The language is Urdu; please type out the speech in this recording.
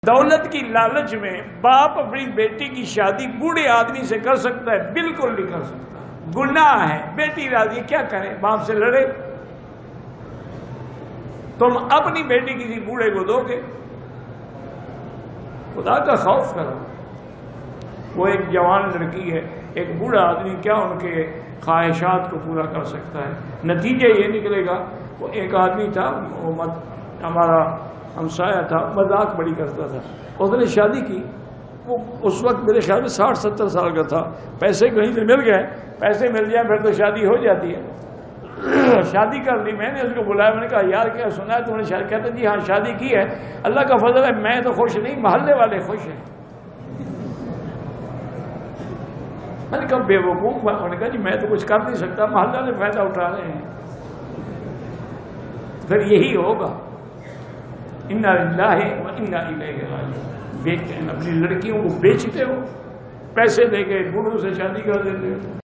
دولت کی لالچ میں باپ اپنی بیٹی کی شادی بوڑھے آدمی سے کر سکتا ہے؟ بالکل نہیں کر سکتا، گناہ ہے۔ بیٹی راضی کیا کرے، باپ سے لڑے؟ تم اپنی بیٹی کسی بوڑھے کو دو گے؟ خدا کا خوف کرو۔ وہ ایک جوان لڑکی ہے، ایک بوڑھا آدمی کیا ان کے خواہشات کو پورا کر سکتا ہے؟ نتیجہ یہ نکلے گا، وہ ایک آدمی تھا، ہمارا ہمسایہ تھا، مذاق بڑی کرتا تھا، اس نے شادی کی۔ وہ اس وقت میرے خیال میں 60-70 سال کا تھا، پیسے کہیں سے مل گئے، پیسے مل جائیں پھر تو شادی ہو جاتی ہے۔ شادی کر لی، میں نے اس کو بلایا، میں نے کہا یار کیا سنا ہے تم نے شادی؟ کہتا جی ہاں شادی کی ہے، اللہ کا فضل ہے میں تو خوش نہیں، محلے والے خوش ہیں۔ میں نے کہا بے وقوف، انہوں نے کہا جی میں تو کچھ کر نہیں سکتا، محلے والے فائدہ اٹھا رہے ہیں۔ پھر یہی ہوگا، انا للہ و انا الیہ راجعون۔ بیچتے ہیں اپنی لڑکیوں کو، بیچتے ہو، پیسے دے کے بوڑھوں سے شادی کر دیتے ہو۔